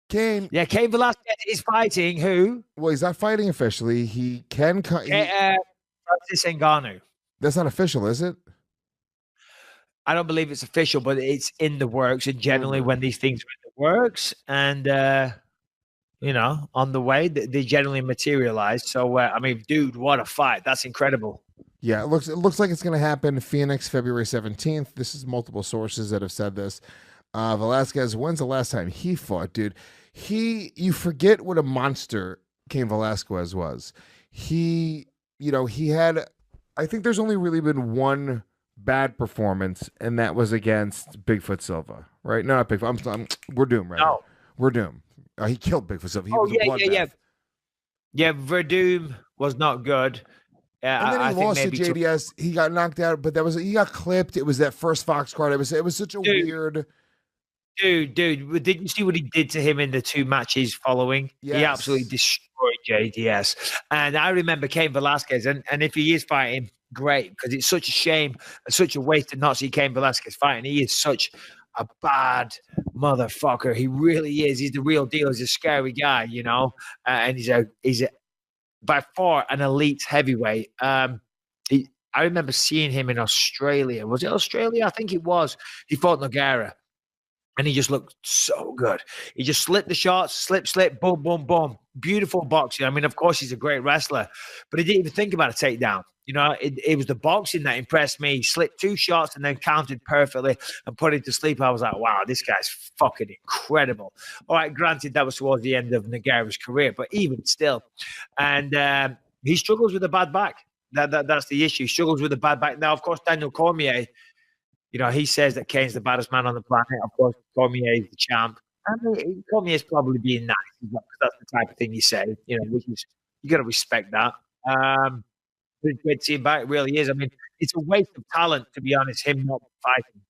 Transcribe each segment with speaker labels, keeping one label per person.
Speaker 1: Cain.
Speaker 2: Yeah, Cain Velasquez is fighting who?
Speaker 1: Well, he's not fighting officially. He can.
Speaker 2: Francis Ngannou.
Speaker 1: That's not official, is it?
Speaker 2: I don't believe it's official, but it's in the works. And generally, when these things are in the works and on the way, they generally materialize. So, I mean, dude, what a fight! That's incredible.
Speaker 1: Yeah, it looks like it's going to happen. Phoenix, February 17th. This is multiple sources that have said this. Velasquez, when's the last time he fought, dude? You forget what a monster Cain Velasquez was. He had, I think there's only really been one bad performance, and that was against Bigfoot Silva, right? No, not Bigfoot. We're doomed, right?
Speaker 2: No.
Speaker 1: We're doomed. He killed Bigfoot Silva. He was a bloodbath.
Speaker 2: Yeah, Verdum was not good.
Speaker 1: And then he lost to JDS. He got knocked out, but he got clipped. It was that first Fox card. It was such a weird.
Speaker 2: Dude, did you see what he did to him in the 2 matches following? Yes. He absolutely destroyed JDS. And I remember Cain Velasquez, and if he is fighting, great, because it's such a shame and such a waste to not see Cain Velasquez fighting. He is such a bad motherfucker. He really is. He's the real deal. He's a scary guy, and he's a by far an elite heavyweight. I remember seeing him in Australia. Was it Australia? I think it was. He fought Nogueira. And he just looked so good. He just slipped the shots, slip, boom, boom, boom. Beautiful boxing. I mean, of course, he's a great wrestler, but he didn't even think about a takedown. It was the boxing that impressed me. He slipped 2 shots and then counted perfectly and put him to sleep. I was like, wow, this guy's fucking incredible. All right, granted, that was towards the end of Nogueira's career, but even still. And he struggles with a bad back. That's the issue. He struggles with a bad back. Now, of course, Daniel Cormier, he says that Cain's the baddest man on the planet. Of course, Cormier is the champ. And Cormier is probably being nice, because that's the type of thing you say. Which is, you got to respect that. It's great to see him back. It really is. I mean, it's a waste of talent, to be honest, him not fighting.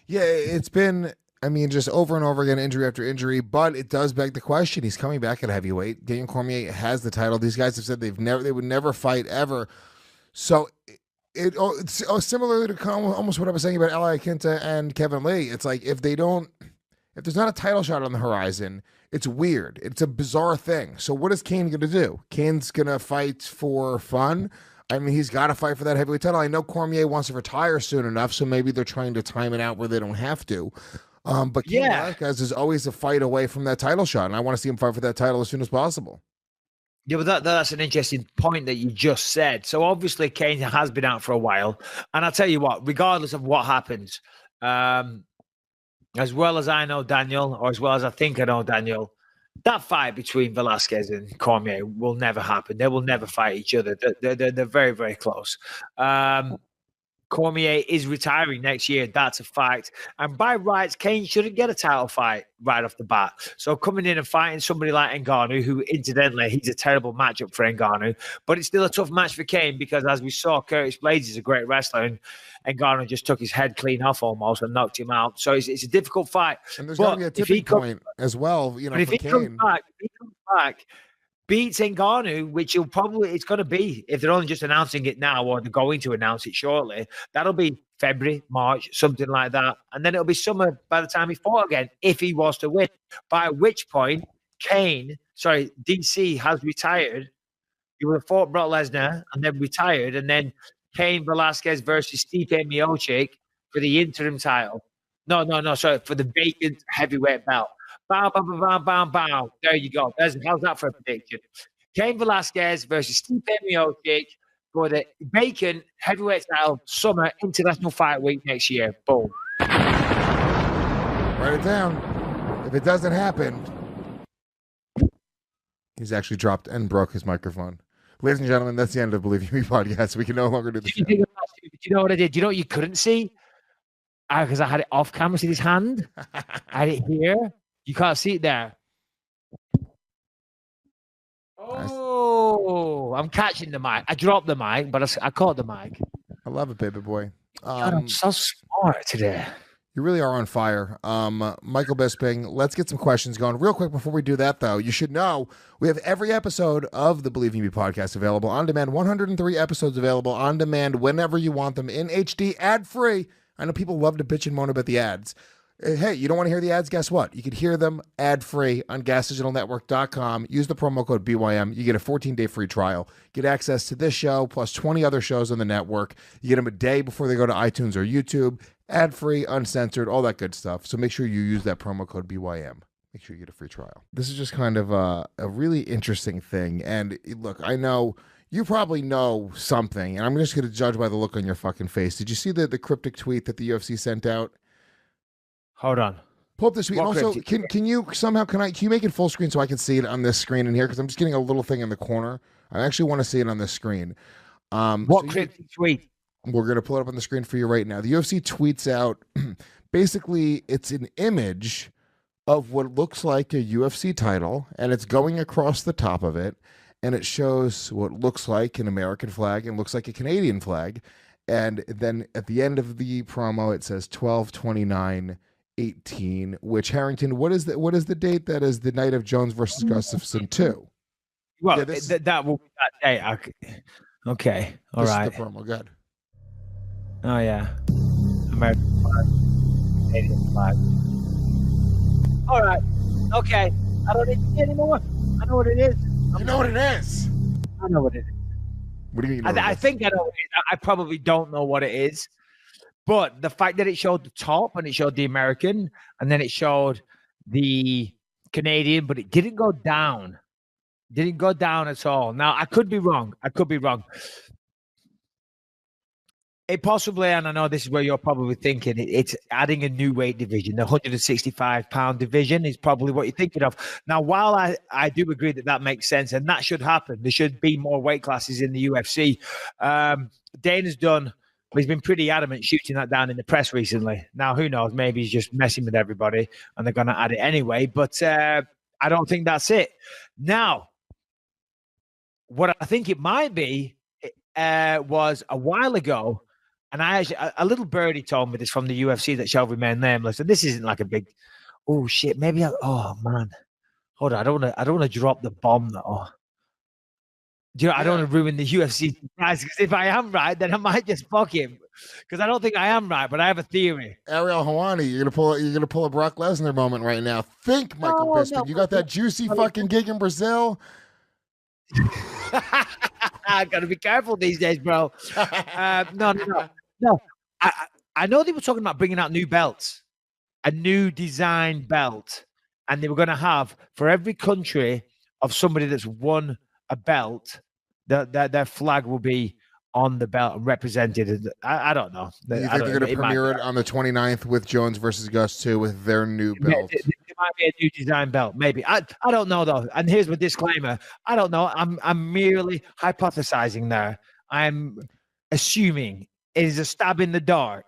Speaker 1: Yeah, it's been, just over and over again, injury after injury. But it does beg the question. He's coming back at heavyweight. Daniel Cormier has the title. These guys have said they would never fight ever. So it's similar to almost what I was saying about Eli Akinta and Kevin Lee. It's like if there's not a title shot on the horizon, it's weird. It's a bizarre thing. So what is Cain going to do? Cain's going to fight for fun. I mean, he's got to fight for that heavyweight title. I know Cormier wants to retire soon enough, so maybe they're trying to time it out where they don't have to. But Cain Velasquez is always a fight away from that title shot, and I want to see him fight for that title as soon as possible.
Speaker 2: Yeah, but that's an interesting point that you just said. So obviously Cain has been out for a while. And I'll tell you what, regardless of what happens, as well as I know Daniel, or as well as I think I know Daniel, that fight between Velasquez and Cormier will never happen. They will never fight each other. They're very, very close. Cormier is retiring next year. That's a fact. And by rights, Cain shouldn't get a title fight right off the bat. So coming in and fighting somebody like Ngannou, who incidentally, he's a terrible matchup for Ngannou, but it's still a tough match for Cain because as we saw, Curtis Blades is a great wrestler and Ngannou just took his head clean off almost and knocked him out. So it's a difficult fight.
Speaker 1: And there's going to be a tipping point as well, for
Speaker 2: if he comes back, beats Ngannou, which it's going to be, if they're only just announcing it now or they're going to announce it shortly, that'll be February, March, something like that. And then it'll be summer by the time he fought again, if he was to win. By which point, DC has retired. He would have fought Brock Lesnar and then retired. And then Cain Velasquez versus Stipe Miocic for the interim title. No, sorry, for the vacant heavyweight belt. Bow, bow, bow, bow, bow, bow. There you go. How's that for a prediction? Cain Velasquez versus Stipe Miocic for the vacant heavyweight title summer international fight week next year. Boom.
Speaker 1: Write it down. If it doesn't happen, he's actually dropped and broke his microphone. Ladies and gentlemen, that's the end of Believe You Me podcast. We can no longer do the show.
Speaker 2: You know what I did? You know what you couldn't see? Because I had it off camera. See his hand? I had it here. You can't see it there. Oh, I'm catching the mic. I dropped the mic, but I caught the mic.
Speaker 1: I love it, baby boy.
Speaker 2: God, I'm so smart today.
Speaker 1: You really are on fire. Michael Bisping, let's get some questions going. Real quick before we do that, though, you should know we have every episode of the Believe You Me podcast available on demand. 103 episodes available on demand whenever you want them in HD, ad-free. I know people love to bitch and moan about the ads. Hey, you don't want to hear the ads? Guess what? You can hear them ad-free on gasdigitalnetwork.com. Use the promo code BYM. You get a 14-day free trial. Get access to this show plus 20 other shows on the network. You get them a day before they go to iTunes or YouTube. Ad-free, uncensored, all that good stuff. So make sure you use that promo code BYM. Make sure you get a free trial. This is just kind of a really interesting thing. And look, I know you probably know something, and I'm just going to judge by the look on your fucking face. Did you see the cryptic tweet that the UFC sent out?
Speaker 2: Hold on.
Speaker 1: Pull up this tweet. Also, can you somehow can you make it full screen so I can see it on this screen in here? Because I'm just getting a little thing in the corner. I actually want to see it on this screen.
Speaker 2: What cryptic tweet?
Speaker 1: We're going to pull it up on the screen for you right now. The UFC tweets out, basically, it's an image of what looks like a UFC title, and it's going across the top of it, and it shows what looks like an American flag and looks like a Canadian flag. And then at the end of the promo, it says 12/29/18, which, Harrington, what is the date? That is the night of Jones versus Gustafsson 2.
Speaker 2: Well, yeah, that will be that day. Okay. All right.
Speaker 1: This is the promo. Good.
Speaker 2: Oh, yeah. American flag. Canadian flag. All right. Okay. I don't need to see anymore. I know what it is.
Speaker 1: You know what it is?
Speaker 2: I know what it is.
Speaker 1: What do you mean?
Speaker 2: I think I know what it is. I probably don't know what it is. But the fact that it showed the top and it showed the American and then it showed the Canadian, but it didn't go down. Didn't go down at all. Now, I could be wrong. It possibly, and I know this is where you're probably thinking, it's adding a new weight division. The 165-pound division is probably what you're thinking of. Now, while I do agree that makes sense, and that should happen, there should be more weight classes in the UFC. Dana's done, he's been pretty adamant shooting that down in the press recently. Now, who knows? Maybe he's just messing with everybody, and they're going to add it anyway. But I don't think that's it. Now, what I think it might be was a while ago, and a little birdie told me this from the UFC that shall remain nameless. And this isn't like a big, oh shit, maybe oh man, hold on, I don't want to drop the bomb though. Do you know, I don't want to ruin the UFC surprise, because if I am right, then I might just fuck him. Because I don't think I am right, but I have a theory.
Speaker 1: Ariel Helwani, you're gonna pull a Brock Lesnar moment right now. Think, Michael Bisping. No, you got that juicy fucking gig in Brazil.
Speaker 2: I gotta be careful these days, bro. No. I know they were talking about bringing out new belts, a new design belt, and they were going to have for every country of somebody that's won a belt, their flag will be on the belt and represented. I don't know.
Speaker 1: You think they're going to premiere it on the 29th with Jones versus Gus 2 with their new belt?
Speaker 2: It might be a new design belt, maybe. I don't know though. And here's my disclaimer: I don't know. I'm merely hypothesizing there. I'm assuming it is a stab in the dark.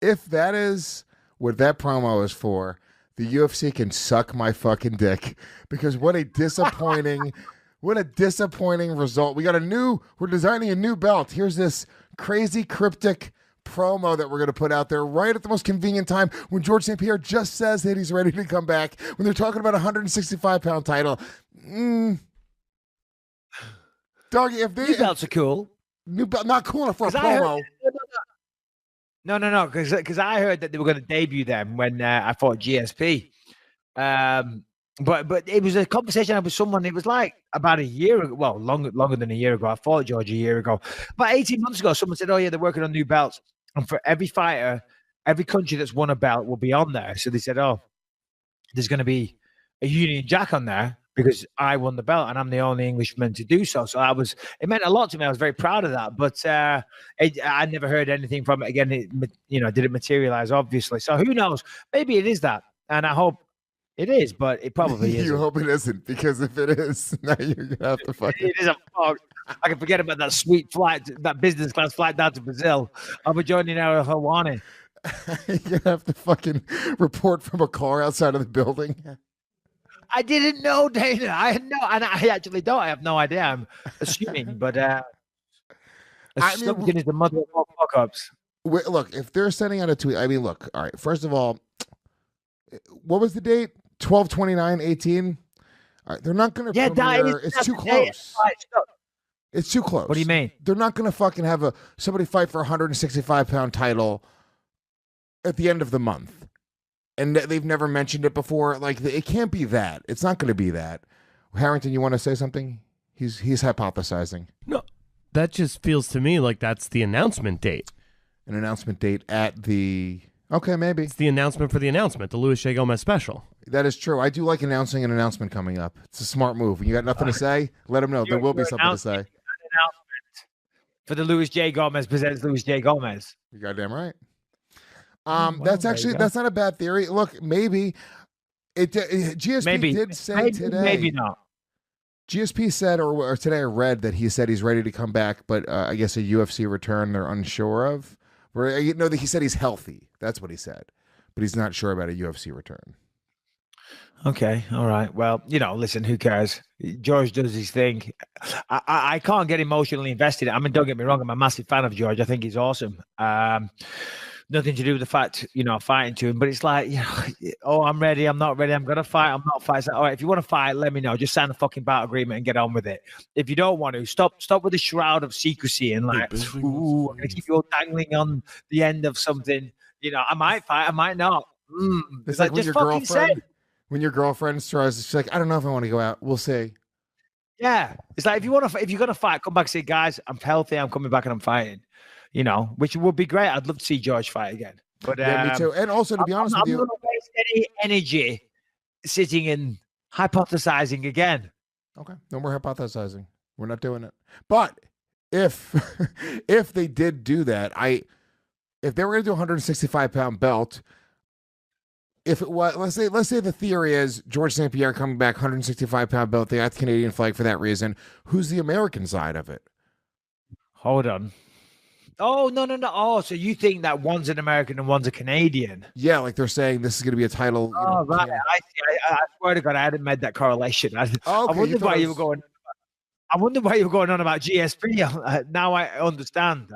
Speaker 1: If that is what that promo is for, the UFC can suck my fucking dick, because what a disappointing. What a disappointing result. We're designing a new belt. Here's this crazy cryptic promo that we're going to put out there right at the most convenient time when George St. Pierre just says that he's ready to come back, when they're talking about a 165-pound title. Doggy, if they...
Speaker 2: New belts are cool.
Speaker 1: New belt, not cool enough for a promo.
Speaker 2: No, because I heard that they were going to debut them when I fought GSP. But it was a conversation I had with someone. It was like about a year ago. Well, longer than a year ago. I fought George a year ago. About 18 months ago, someone said, oh, yeah, they're working on new belts. And for every fighter, every country that's won a belt will be on there. So they said, oh, there's going to be a Union Jack on there because I won the belt and I'm the only Englishman to do so. So it meant a lot to me. I was very proud of that. But I never heard anything from it again. It didn't materialize, obviously. So who knows? Maybe it is that. And I hope it is, but it probably is.
Speaker 1: You hope it isn't, because if it is, now you're going to have to fucking...
Speaker 2: It is a fuck. I can forget about that sweet flight, that business class flight down to Brazil. I'll be joining our Helwani.
Speaker 1: You're going to have to fucking report from a car outside of the building.
Speaker 2: I didn't know, Dana. I actually don't. I have no idea. I'm assuming, but assumption is the mother of all fuck-ups.
Speaker 1: Look, if they're sending out a tweet, I mean, look, all right, first of all, what was the date? 12/29/18. All right, they're not going to premiere. It's too close. It's too close.
Speaker 2: What do you mean?
Speaker 1: They're not going to fucking have somebody fight for a 165-pound title at the end of the month. and they've never mentioned it before. Like, it can't be that. It's not going to be that. Harrington, you want to say something? He's hypothesizing.
Speaker 3: No, that just feels to me like that's the announcement date.
Speaker 1: An announcement date at the... Okay, maybe.
Speaker 3: It's the announcement for the announcement, the Luis J. Gomez special.
Speaker 1: That is true. I do like announcing an announcement coming up. It's a smart move. When you got nothing to say, let them know. There will be something to say.
Speaker 2: An announcement for the Luis J. Gomez presents Luis J. Gomez.
Speaker 1: You're goddamn right. That's not a bad theory. Look, maybe GSP did say today.
Speaker 2: Maybe not.
Speaker 1: GSP said, or today I read that he said he's ready to come back, but I guess a UFC return they're unsure of. He said he's healthy. That's what he said, but he's not sure about a UFC return.
Speaker 2: Okay, all right. Well, listen, who cares? George does his thing. I can't get emotionally invested. I mean, don't get me wrong. I'm a massive fan of George. I think he's awesome. Nothing to do with the fact, fighting to him. But it's like, oh, I'm ready. I'm not ready. I'm going to fight. I'm not fighting. All right, if you want to fight, let me know. Just sign a fucking battle agreement and get on with it. If you don't want to, stop with the shroud of secrecy and like, ooh, I'm going to keep you all dangling on the end of something. I might fight. I might not.
Speaker 1: It's like when your girlfriend tries, she's like, I don't know if I want to go out. We'll see.
Speaker 2: Yeah. It's like, if you're going to fight, come back and say, guys, I'm healthy. I'm coming back and I'm fighting. Which would be great. I'd love to see George fight again. But
Speaker 1: yeah, me too. And also, to be honest with you,
Speaker 2: I'm not going to waste any energy sitting and hypothesizing again.
Speaker 1: Okay, no more hypothesizing. We're not doing it. But if they did do that, if they were going to do a 165-pound belt, if it was, let's say the theory is George St. Pierre coming back, 165-pound belt, they got the Canadian flag for that reason. Who's the American side of it?
Speaker 2: Hold on. Oh, no. Oh, so you think that one's an American and one's a Canadian?
Speaker 1: Yeah, like they're saying this is going to be a title.
Speaker 2: Right. I swear to God, I hadn't made that correlation. I wondered why you were going. I wonder why you were going on about GSP. Now I understand.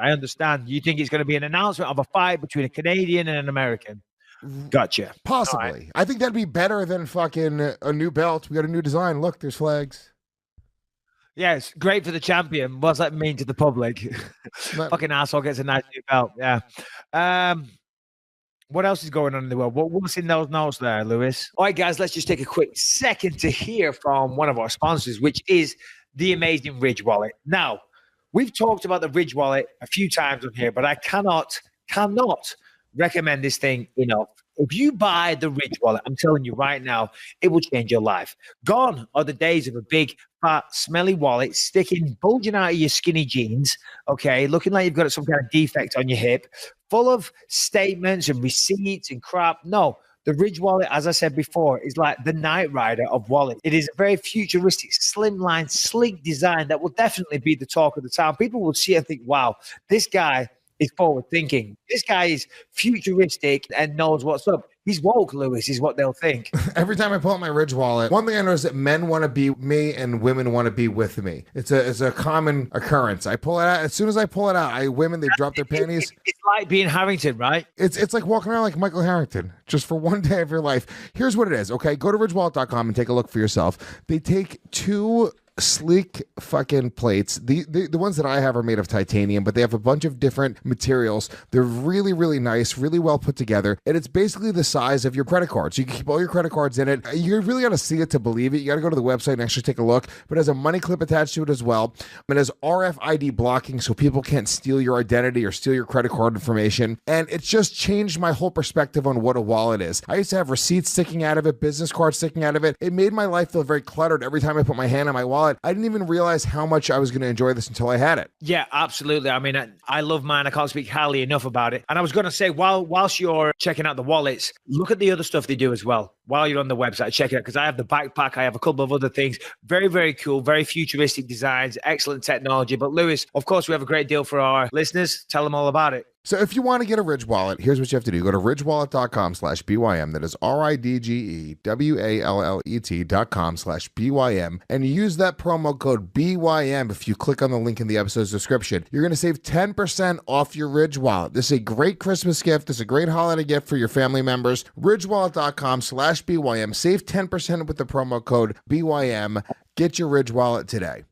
Speaker 2: You think it's going to be an announcement of a fight between a Canadian and an American. Gotcha.
Speaker 1: Possibly. Right. I think that'd be better than fucking a new belt. We got a new design. Look, there's flags.
Speaker 2: Yeah, it's great for the champion. What's that mean to the public? Fucking asshole gets a nice new belt. Yeah. What else is going on in the world? What's in those notes there, Lewis? All right, guys, let's just take a quick second to hear from one of our sponsors, which is the amazing Ridge Wallet. Now, we've talked about the Ridge Wallet a few times on here, but I cannot recommend this thing enough. If you buy the Ridge Wallet, I'm telling you right now, it will change your life. Gone are the days of a big, fat, smelly wallet bulging out of your skinny jeans, okay, looking like you've got some kind of defect on your hip, full of statements and receipts and crap. No, the Ridge Wallet, as I said before, is like the Knight Rider of wallets. It is a very futuristic, slimline, sleek design that will definitely be the talk of the town. People will see it and think, wow, this guy is forward thinking. This guy is futuristic and knows what's up. He's woke, Lewis, is what they'll think.
Speaker 1: Every time I pull out my Ridge Wallet, one thing I know is that men want to be me and women want to be with me. It's a common occurrence. I pull it out. As soon as I pull it out, women, they drop their panties.
Speaker 2: It's like being Harrington, right?
Speaker 1: It's like walking around like Michael Harrington, just for one day of your life. Here's what it is, okay? Go to ridgewallet.com and take a look for yourself. They take two sleek fucking plates. The ones that I have are made of titanium, but they have a bunch of different materials. They're really, really nice, really well put together, and it's basically the size of your credit card. So you can keep all your credit cards in it. You really got to see it to believe it. You got to go to the website and actually take a look, but it has a money clip attached to it as well. It has RFID blocking so people can't steal your identity or steal your credit card information, and it's just changed my whole perspective on what a wallet is. I used to have receipts sticking out of it, business cards sticking out of it. It made my life feel very cluttered every time I put my hand on my wallet. I didn't even realize how much I was going to enjoy this until I had it.
Speaker 2: Yeah, absolutely. I mean, I love mine. I can't speak highly enough about it. And I was going to say, whilst you're checking out the wallets, look at the other stuff they do as well. While you're on the website, check it out, because I have the backpack. I have a couple of other things. Very, very cool. Very futuristic designs. Excellent technology. But Lewis, of course, we have a great deal for our listeners. Tell them all about it.
Speaker 1: So if you want to get a Ridge Wallet, here's what you have to do. Go to ridgewallet.com/BYM. That is RIDGEWALLET.com/BYM. And use that promo code BYM if you click on the link in the episode's description. You're going to save 10% off your Ridge Wallet. This is a great Christmas gift. This is a great holiday gift for your family members. ridgewallet.com/BYM. Save 10% with the promo code BYM. Get your Ridge Wallet today.